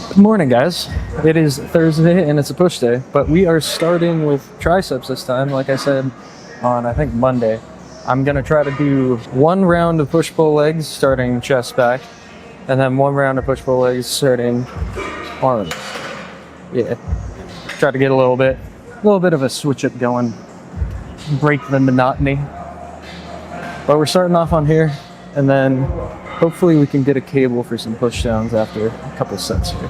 Good morning, guys. It is Thursday and it's a push day, but we are starting with triceps this time. Like I said on, I think, Monday. I'm gonna try to do one round of push-pull legs starting chest back, and then one round of push-pull legs starting arms. Yeah, try to get a little bit of a switch up going, break the monotony. But we're starting off on here, and then hopefully we can get a cable for some push downs after a couple sets here.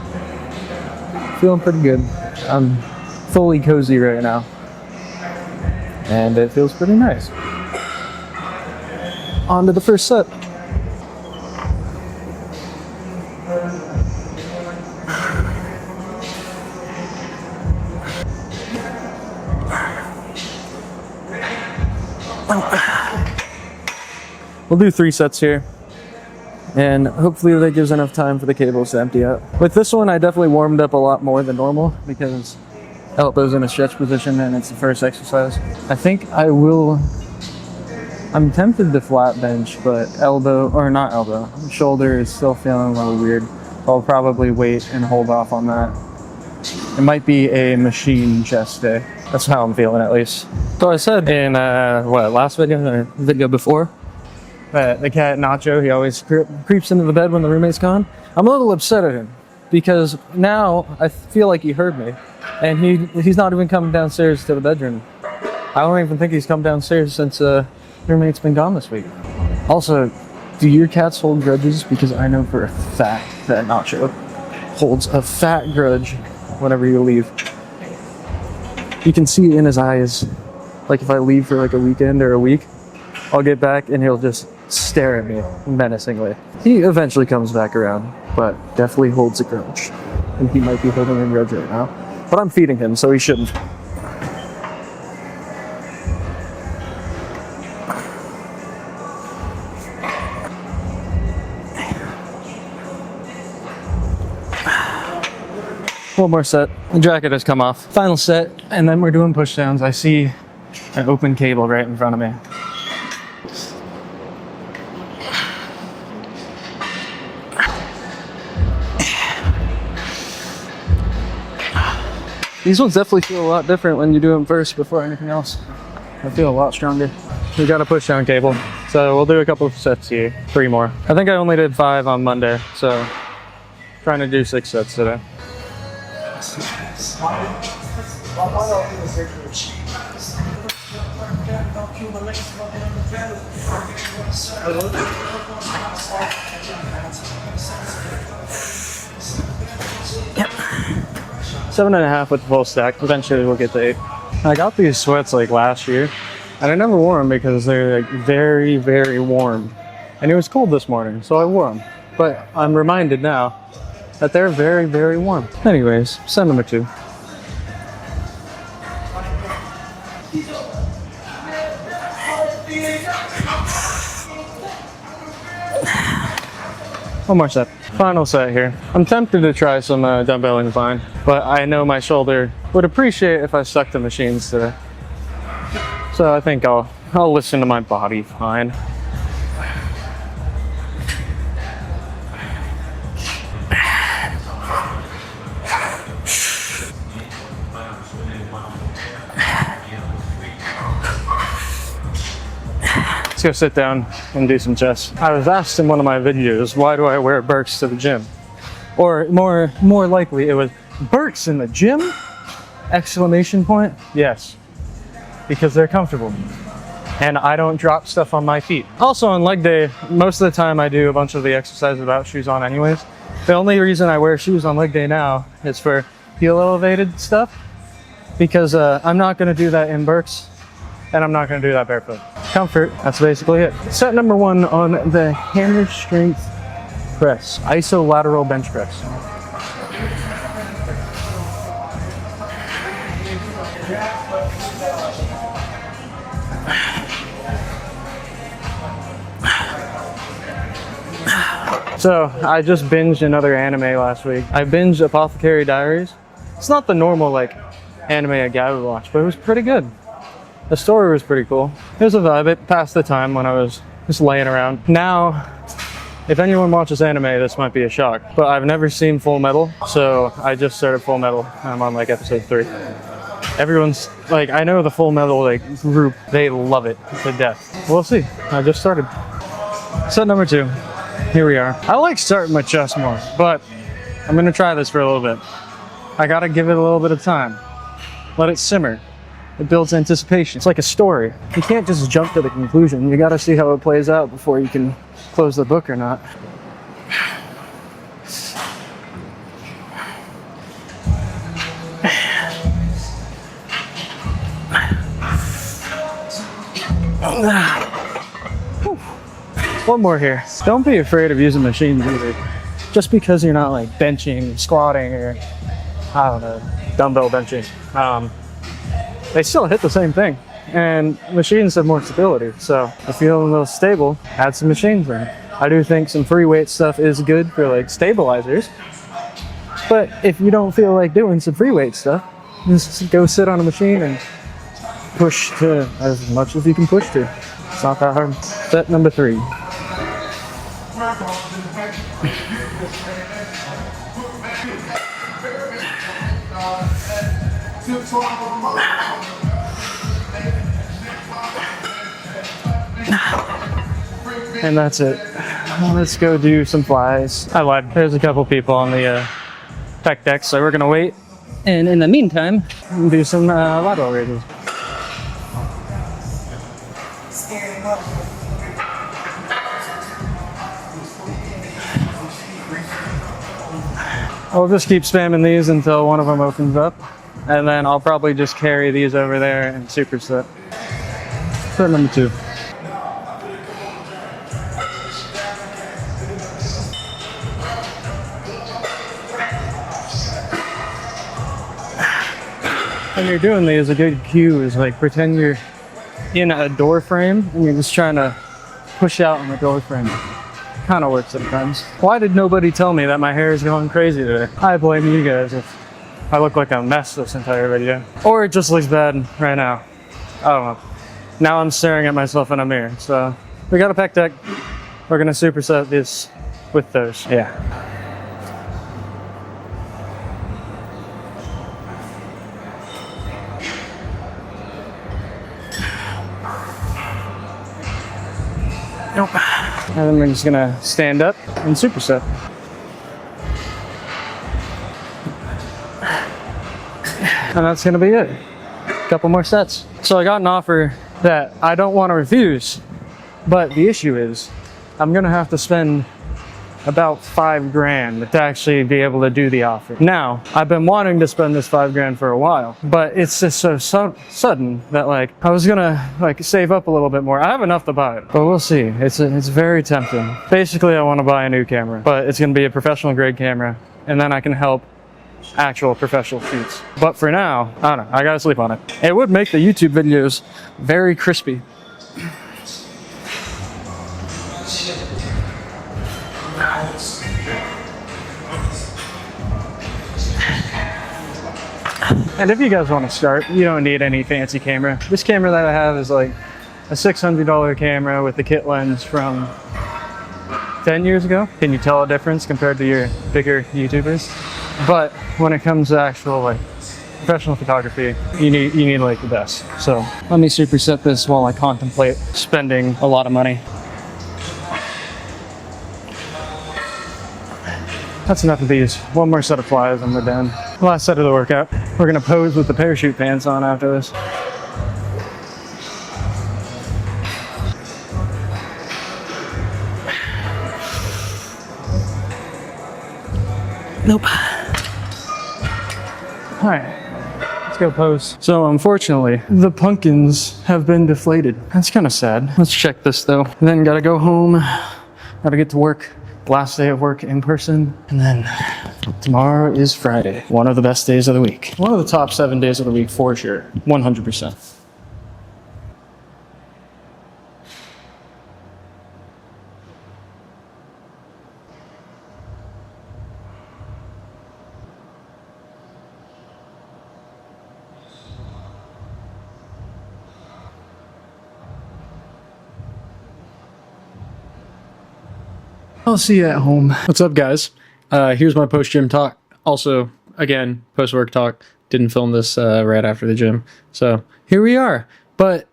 Feeling pretty good. I'm fully cozy right now, and it feels pretty nice. On to the first set. We'll do 3 sets here, and hopefully that gives enough time for the cables to empty out. With this one, I definitely warmed up a lot more than normal because elbow's in a stretch position and it's the first exercise. I think I'm tempted to flat bench, but shoulder is still feeling a little weird. I'll probably wait and hold off on that. It might be a machine chest day. That's how I'm feeling, at least. So I said in last video or video before that the cat Nacho, he always creeps into the bed when the roommate's gone. I'm a little upset at him because now I feel like he heard me, and he's not even coming downstairs to the bedroom. I don't even think he's come downstairs since roommate's been gone this week. Also, do your cats hold grudges? Because I know for a fact that Nacho holds a fat grudge whenever you leave. You can see it in his eyes. Like if I leave for like a weekend or a week, I'll get back and he'll just stare at me menacingly. He eventually comes back around, but definitely holds a grudge. And he might be holding a grudge right now. But I'm feeding him, so he shouldn't. One more set. The jacket has come off. Final set, and then we're doing push downs. I see an open cable right in front of me. These ones definitely feel a lot different when you do them first before anything else. I feel a lot stronger. We got a push down cable, so we'll do a couple of sets here. 3 more. I think I only did 5 on Monday, so trying to do 6 sets today. Yep. 7.5 with the full stack. Eventually we'll get to 8. I got these sweats like last year, and I never wore them because they're like very, very warm. And it was cold this morning, so I wore them. But I'm reminded now that they're very, very warm. Anyways, set number 2. One more set. Final set here. I'm tempted to try some dumbbell incline, but I know my shoulder would appreciate if I stuck to machines today. So I think I'll listen to my body fine. Let's go sit down and do some chest. I was asked in one of my videos, why do I wear Birks to the gym? Or more likely, it was Birks in the gym? Exclamation point. Yes, because they're comfortable. And I don't drop stuff on my feet. Also on leg day, most of the time I do a bunch of the exercises without shoes on anyways. The only reason I wear shoes on leg day now is for heel elevated stuff, because I'm not gonna do that in Birks, and I'm not gonna do that barefoot. Comfort, that's basically it. Set number 1 on the hammer strength press, isolateral bench press. So I just binged another anime last week. I binged Apothecary Diaries. It's not the normal like anime a guy would watch, but it was pretty good. The story was pretty cool. It was a vibe. It passed the time when I was just laying around. Now If anyone watches anime, this might be a shock, but I've never seen Full Metal, so I just started Full Metal. I'm on like episode 3. Everyone's like, I know the Full Metal like group, they love it to death. We'll see. I just started. Set number 2. Here we are. I like starting with chest more, but I'm gonna try this for a little bit. I gotta give it a little bit of time. Let it simmer. It builds anticipation. It's like a story. You can't just jump to the conclusion. You gotta see how it plays out before you can close the book or not. One more here. Don't be afraid of using machines either. Just because you're not like benching, squatting, or I don't know, dumbbell benching. They still hit the same thing. And machines have more stability. So if you're feeling a little stable, add some machines in. I do think some free weight stuff is good for like stabilizers. But if you don't feel like doing some free weight stuff, just go sit on a machine and push to as much as you can push to. It's not that hard. Set number 3. And that's it. Let's go do some flies. I lied. There's a couple people on the tech deck, so we're gonna wait. And in the meantime, we'll do some lateral raises. I'll just keep spamming these until one of them opens up. And then I'll probably just carry these over there and superset. Set number 2. When you're doing these, a good cue is like pretend you're in a door frame and you're just trying to push out on the door frame. Kind of works sometimes. Why did nobody tell me that my hair is going crazy today? I blame you guys if I look like a mess this entire video. Or it just looks bad right now. I don't know. Now I'm staring at myself in a mirror. So we got a pec deck. We're gonna superset this with those. Yeah. Nope. And then we're just gonna stand up and superset. And that's gonna be it. A couple more sets. So I got an offer that I don't want to refuse, but the issue is I'm gonna have to spend about $5,000 to actually be able to do the offer. Now, I've been wanting to spend this $5,000 for a while, but it's just so sudden that like I was gonna like save up a little bit more. I have enough to buy it, but we'll see. It's very tempting. Basically, I want to buy a new camera, but it's gonna be a professional grade camera, and then I can help actual professional shoots. But for now, I don't know. I gotta sleep on it. It would make the YouTube videos very crispy. And if you guys want to start, you don't need any fancy camera. This camera that I have is like a $600 camera with the kit lens from 10 years ago. Can you tell a difference compared to your bigger YouTubers? But when it comes to actual like professional photography, you need like the best. So let me superset this while I contemplate spending a lot of money. That's enough of these. One more set of flies and we're done. Last set of the workout. We're gonna pose with the parachute pants on after this. Nope. All right, let's go pose. So unfortunately, the pumpkins have been deflated. That's kind of sad. Let's check this though. And then gotta go home, gotta get to work. Last day of work in person, and then tomorrow is Friday. One of the best days of the week. One of the top 7 days of the week for sure, 100%. I'll see you at home. What's up, guys? Here's my post-gym talk. Also, again, post-work talk. Didn't film this right after the gym. So here we are. But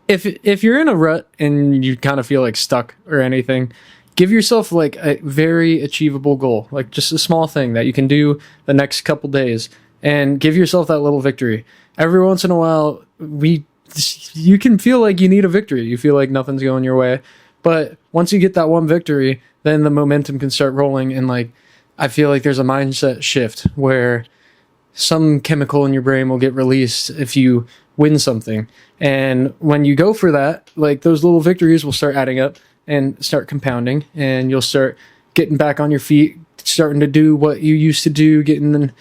if you're in a rut and you kind of feel like stuck or anything, give yourself like a very achievable goal, like just a small thing that you can do the next couple days, and give yourself that little victory. Every once in a while, you can feel like you need a victory. You feel like nothing's going your way. But once you get that one victory, then the momentum can start rolling. And like, I feel like there's a mindset shift where some chemical in your brain will get released if you win something. And when you go for that, like those little victories will start adding up and start compounding, and you'll start getting back on your feet, starting to do what you used to do, getting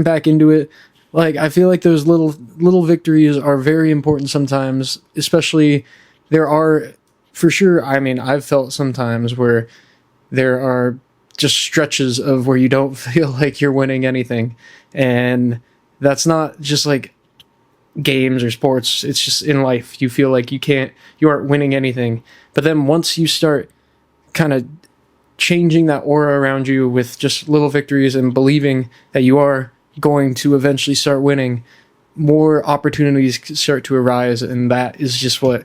back into it. Like, I feel like those little victories are very important sometimes, especially there are, for sure, I mean, I've felt sometimes where there are just stretches of where you don't feel like you're winning anything. And that's not just like games or sports, it's just in life. You feel like you aren't winning anything. But then once you start kind of changing that aura around you with just little victories and believing that you are going to eventually start winning, more opportunities start to arise, and that is just what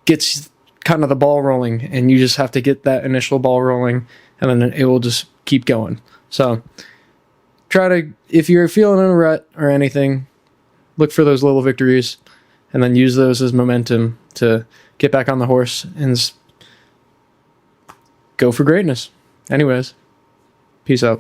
gets kind of the ball rolling, and you just have to get that initial ball rolling, and then it will just keep going. So try to, if you're feeling in a rut or anything, look for those little victories and then use those as momentum to get back on the horse and go for greatness. Anyways, peace out.